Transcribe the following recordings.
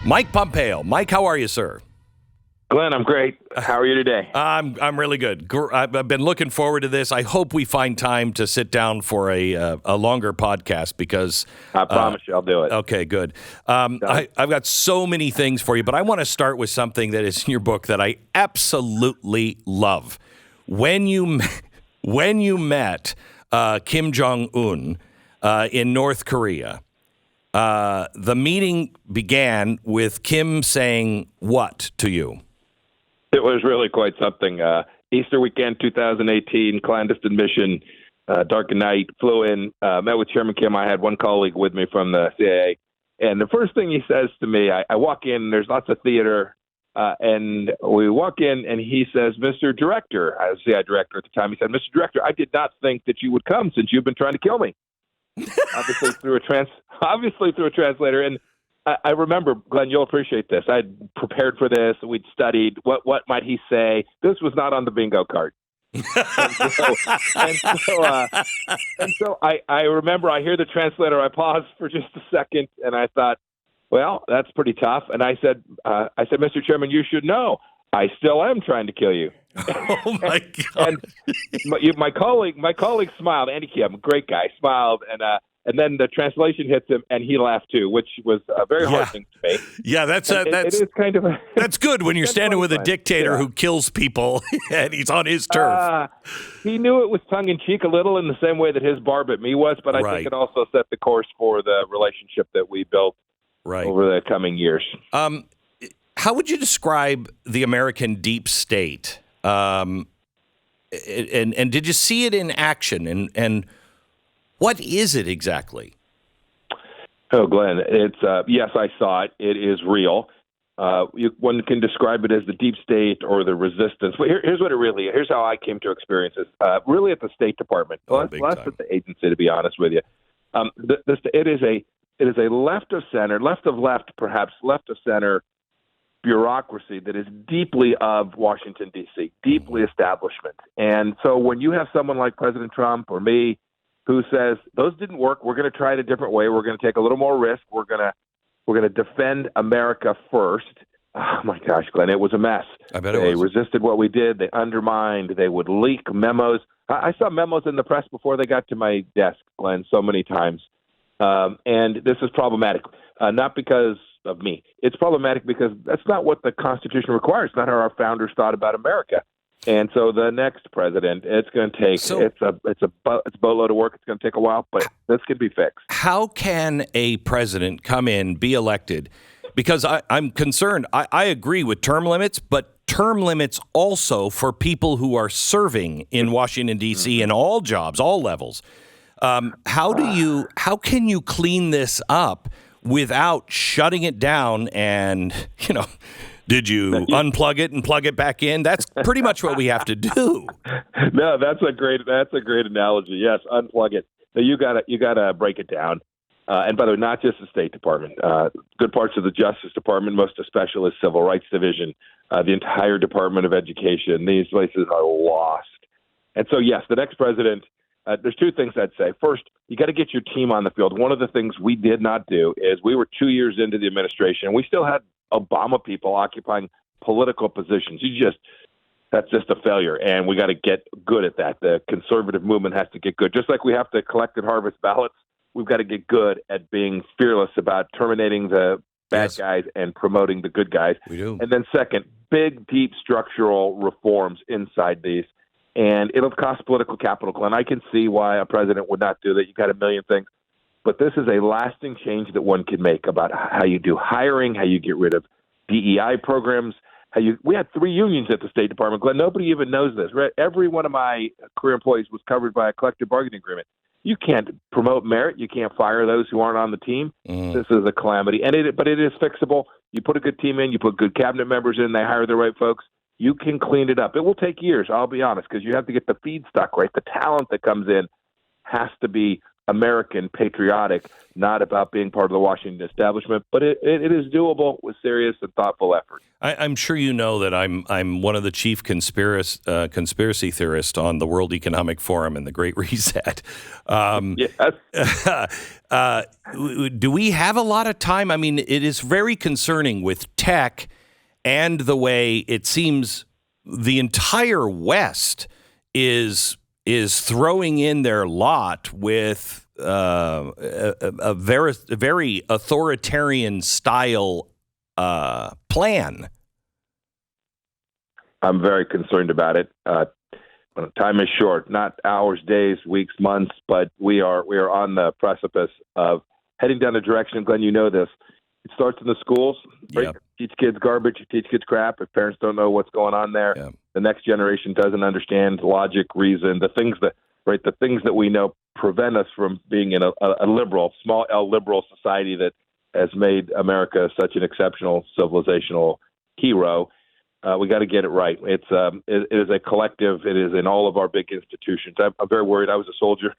Mike Pompeo. Mike, how are you, sir? Glenn, I'm great. How are you today? I'm really good. I've been looking forward to this. I hope we find time to sit down for a longer podcast because I promise you I'll do it. Okay, good. I've got so many things for you, but I want to start with something that is in your book that I absolutely love. When you met Kim Jong-un in North Korea, the meeting began with Kim saying what to you? It was really quite something. Easter weekend 2018, clandestine mission, dark night, flew in, met with Chairman Kim. I had one colleague with me from the CIA. And the first thing he says to me, I walk in, there's lots of theater, and we walk in, and he says, Mr. Director, I was CIA director at the time, he said, Mr. Director, I did not think that you would come since you've been trying to kill me. Obviously through a translator. And I remember, Glenn, you'll appreciate this. I'd prepared for this. We'd studied what might he say. This was not on the bingo card. and so I remember I hear the translator. I paused for just a second, and I thought, well, that's pretty tough. And I said, Mr. Chairman, you should know, I still am trying to kill you. Oh my God! And my colleague smiled. Andy Kim, great guy, smiled, and then the translation hits him, and he laughed too, which was very heartening to me. Yeah, that's it is kind of that's good when you're standing with a dictator who kills people and he's on his turf. He knew it was tongue in cheek a little, in the same way that his barb at me was, but I think it also set the course for the relationship that we built over the coming years. How would you describe the American deep state? And did you see it in action? And what is it exactly? Oh, Glenn, it's yes, I saw it. It is real. One can describe it as the deep state or the resistance. But here's what it really is. Here's how I came to experience it. Really, at the State Department, less at the agency, to be honest with you. It is a left of center, left of left, perhaps left of center bureaucracy that is deeply of Washington, D.C., deeply establishment. And so when you have someone like President Trump or me who says, those didn't work, we're going to try it a different way, we're going to take a little more risk, we're going to defend America first. Oh, my gosh, Glenn, it was a mess. I bet it was. They resisted what we did. They undermined. They would leak memos. I saw memos in the press before they got to my desk, Glenn, so many times. And this is problematic, not because of me. It's problematic because that's not what the Constitution requires. It's not how our founders thought about America. And so the next president, it's going to take it's a boatload of work. It's going to take a while, but this can be fixed. How can a president come in, be elected? Because I'm concerned. I agree with term limits, but term limits also for people who are serving in Washington, D.C. in all jobs, all levels. How can you clean this up without shutting it down and, did you unplug it and plug it back in? That's pretty much what we have to do. No, that's a great analogy. Yes, unplug it. So you gotta break it down. And by the way, not just the State Department, good parts of the Justice Department, most especially the Civil Rights Division, the entire Department of Education. These places are lost. And so, yes, the next president. There's two things I'd say. First, you got to get your team on the field. One of the things we did not do is we were 2 years into the administration, and we still had Obama people occupying political positions. That's just a failure, and we got to get good at that. The conservative movement has to get good. Just like we have to collect and harvest ballots, we've got to get good at being fearless about terminating the bad guys and promoting the good guys. We do. And then second, big, deep structural reforms inside these. And it'll cost political capital, and I can see why a president would not do that. You've got a million things. But this is a lasting change that one can make about how you do hiring, how you get rid of DEI programs. We had 3 unions at the State Department, Glenn. Nobody even knows this. Right? Every one of my career employees was covered by a collective bargaining agreement. You can't promote merit. You can't fire those who aren't on the team. This is a calamity. But it is fixable. You put a good team in. You put good cabinet members in. They hire the right folks. You can clean it up. It will take years, I'll be honest, because you have to get the feedstock right. The talent that comes in has to be American, patriotic, not about being part of the Washington establishment. But it is doable with serious and thoughtful effort. I'm sure you know that I'm one of the chief conspiracy theorists on the World Economic Forum and the Great Reset. Yes. Do we have a lot of time? I mean, it is very concerning with tech and the way it seems the entire West is throwing in their lot with a very authoritarian style plan. I'm very concerned about it. Time is short, not hours, days, weeks, months, but we are on the precipice of heading down a direction. Glenn, you know this. It starts in the schools. Right? Yep. Teach kids garbage, teach kids crap. If parents don't know what's going on there, Yep. The next generation doesn't understand logic, reason, the things that we know prevent us from being in a liberal, small L liberal society that has made America such an exceptional civilizational hero. We got to get it right. It is a collective. It is in all of our big institutions. I'm very worried. I was a soldier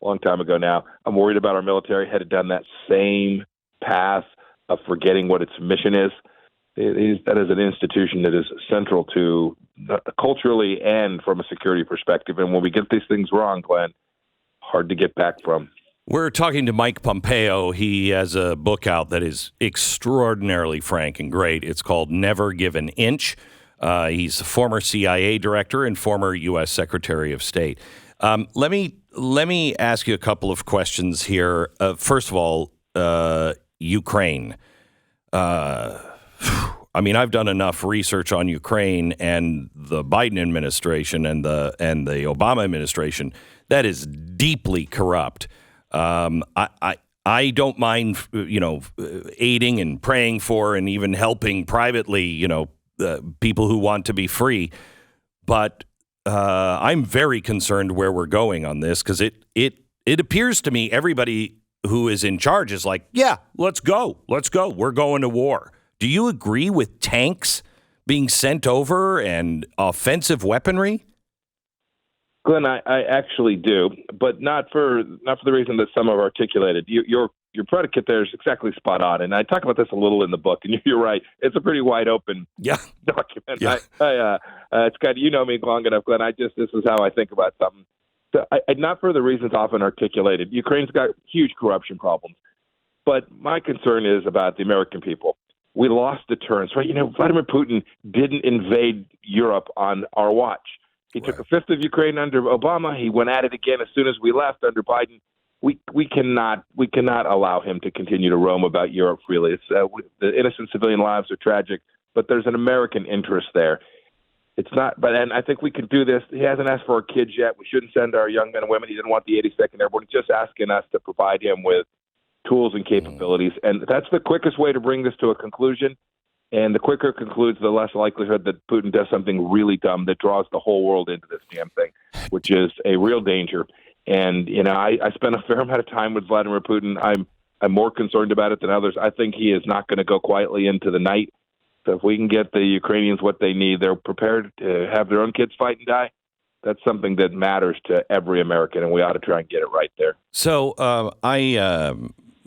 a long time ago now. I'm worried about our military headed down that same path of forgetting what its mission is. That is an institution that is central to culturally and from a security perspective. And when we get these things wrong, Glenn, hard to get back from. We're talking to Mike Pompeo. He has a book out that is extraordinarily frank and great. It's called Never Give an Inch. He's a former CIA director and former U.S. Secretary of State. Let me ask you a couple of questions here. First of all, Ukraine. I mean, I've done enough research on Ukraine and the Biden administration and the Obama administration that is deeply corrupt. I don't mind, aiding and praying for and even helping privately, people who want to be free. But I'm very concerned where we're going on this because it appears to me everybody who is in charge is like, yeah, let's go. We're going to war. Do you agree with tanks being sent over and offensive weaponry? Glenn, I actually do, but not for the reason that some have articulated. Your predicate there is exactly spot on, and I talk about this a little in the book. And you're right; it's a pretty wide open document. Yeah. It's got me long enough, Glenn. This is how I think about something. So not for the reasons often articulated. Ukraine's got huge corruption problems, but my concern is about the American people. We lost deterrence, right? Vladimir Putin didn't invade Europe on our watch. He took a fifth of Ukraine under Obama. He went at it again as soon as we left under Biden. We cannot allow him to continue to roam about Europe freely. The innocent civilian lives are tragic, but there's an American interest there. It's not, and I think we can do this. He hasn't asked for our kids yet. We shouldn't send our young men and women. He didn't want the 82nd Airborne. He's just asking us to provide him with tools and capabilities, and that's the quickest way to bring this to a conclusion. And the quicker it concludes, the less likelihood that Putin does something really dumb that draws the whole world into this damn thing, which is a real danger. And I spent a fair amount of time with Vladimir Putin. I'm more concerned about it than others. I think he is not going to go quietly into the night. So if we can get the Ukrainians what they need, they're prepared to have their own kids fight and die. That's something that matters to every American, and we ought to try and get it right there. So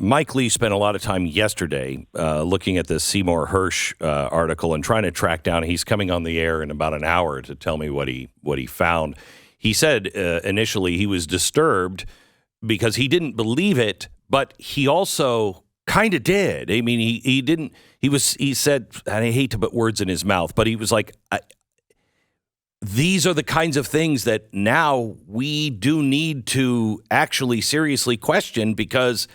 Mike Lee spent a lot of time yesterday looking at this Seymour Hersh article and trying to track down. He's coming on the air in about an hour to tell me what he found. He said initially he was disturbed because he didn't believe it, but he also kind of did. I mean, he didn't. He said, and I hate to put words in his mouth, but he was like, these are the kinds of things that now we do need to actually seriously question because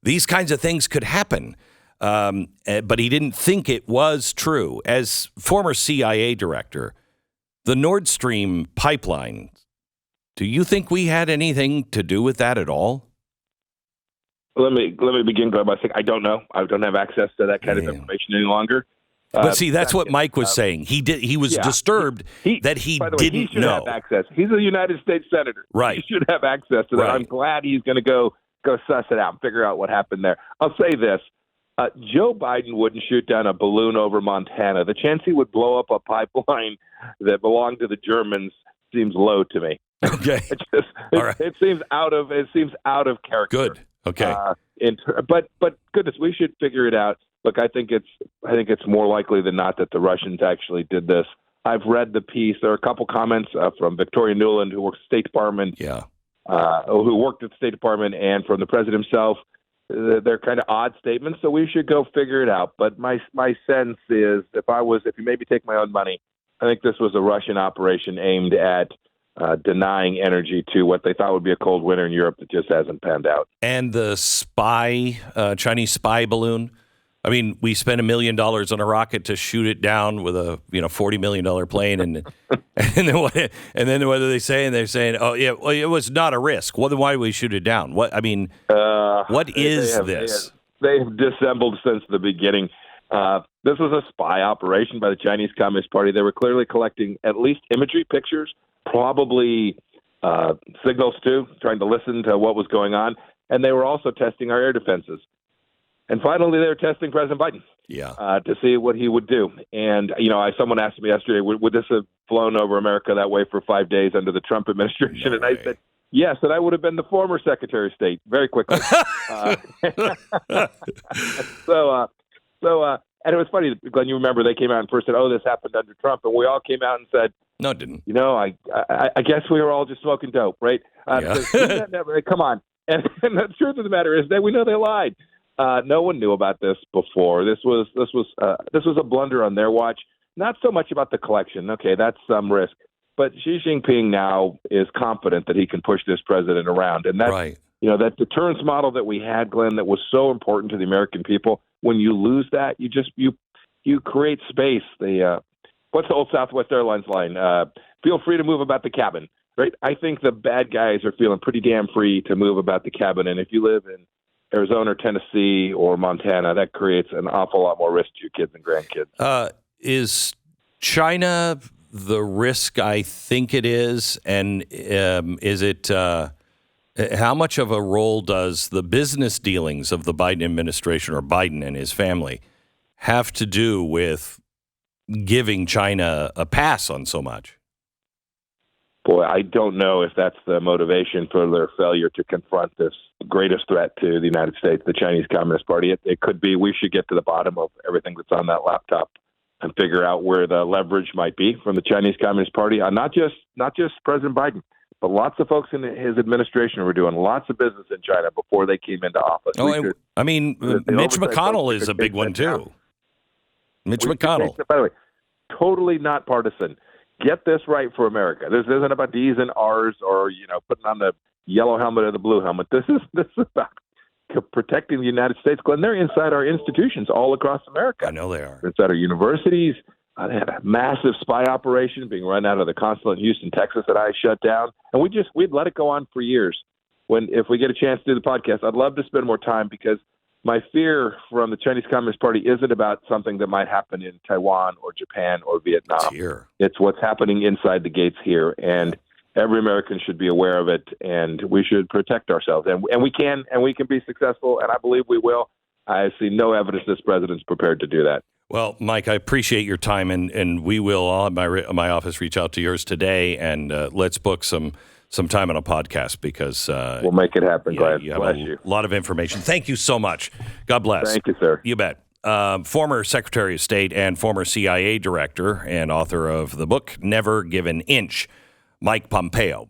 these kinds of things could happen. But he didn't think it was true. As former CIA director, the Nord Stream pipeline, do you think we had anything to do with that at all? Let me begin by saying I don't know. I don't have access to that kind of information any longer. But see, that's what Mike was saying. He was disturbed that he by the way, didn't he should know. have access. He's a United States senator. Right. He should have access to that. Right. I'm glad he's going to go suss it out and figure out what happened there. I'll say this. Joe Biden wouldn't shoot down a balloon over Montana. The chance he would blow up a pipeline that belonged to the Germans seems low to me. Okay. All right. It seems out of character. Good. Okay. But goodness, we should figure it out. Look, I think it's more likely than not that the Russians actually did this. I've read the piece. There are a couple comments from Victoria Nuland, who works at the State Department. Yeah. Who worked at the State Department, and from the president himself. They're kind of odd statements, so we should go figure it out. But my sense is, if you maybe take my own money, I think this was a Russian operation aimed at denying energy to what they thought would be a cold winter in Europe that just hasn't panned out. And the Chinese spy balloon. I mean, we spent $1 million on a rocket to shoot it down with a $40 million plane, and then what do they say? And they're saying, oh yeah, well, it was not a risk. Well, then why do we shoot it down? What I mean, what is this? They have dissembled since the beginning. This was a spy operation by the Chinese Communist Party. They were clearly collecting at least imagery, pictures, probably signals too, trying to listen to what was going on, and they were also testing our air defenses. And finally, they were testing President Biden to see what he would do. And, someone asked me yesterday, would this have flown over America that way for 5 days under the Trump administration? And I said, yes, and I would have been the former Secretary of State very quickly. And it was funny, Glenn, you remember they came out and first said, oh, this happened under Trump. And we all came out and said, no, it didn't. I guess we were all just smoking dope, right? Come on. And the truth of the matter is that we know they lied. No one knew about this before. This was a blunder on their watch. Not so much about the collection. Okay, that's some risk. But Xi Jinping now is confident that he can push this president around, and that's right. That deterrence model that we had, Glenn, that was so important to the American people. When you lose that, you create space. What's the old Southwest Airlines line? Feel free to move about the cabin. Right? I think the bad guys are feeling pretty damn free to move about the cabin, and if you live in Arizona, or Tennessee, or Montana, that creates an awful lot more risk to your kids and grandkids. Is China the risk I think it is? And is it how much of a role does the business dealings of the Biden administration or Biden and his family have to do with giving China a pass on so much? Boy, I don't know if that's the motivation for their failure to confront this greatest threat to the United States, the Chinese Communist Party. It could be we should get to the bottom of everything that's on that laptop and figure out where the leverage might be from the Chinese Communist Party. Not just President Biden, but lots of folks in his administration were doing lots of business in China before they came into office. Mitch McConnell is a big one too. Mitch McConnell. By the way, totally not partisan. Get this right for America. This isn't about D's and R's or putting on the yellow helmet or the blue helmet. This is about protecting the United States. Glenn, they're inside our institutions all across America. I know they are. They're inside our universities. They had a massive spy operation being run out of the consulate in Houston, Texas that I shut down, and we'd let it go on for years. If we get a chance to do the podcast, I'd love to spend more time because my fear from the Chinese Communist Party isn't about something that might happen in Taiwan or Japan or Vietnam. It's what's happening inside the gates here, and every American should be aware of it, and we should protect ourselves. And we can be successful, and I believe we will. I see no evidence this president's prepared to do that. Well, Mike, I appreciate your time, and we will. I'll have my office reach out to yours today, and let's book some time on a podcast because we'll make it happen. Glad you have a lot of information. Thank you so much. God bless. Thank you, sir. You bet. Former Secretary of State and former CIA director and author of the book Never Give an Inch, Mike Pompeo.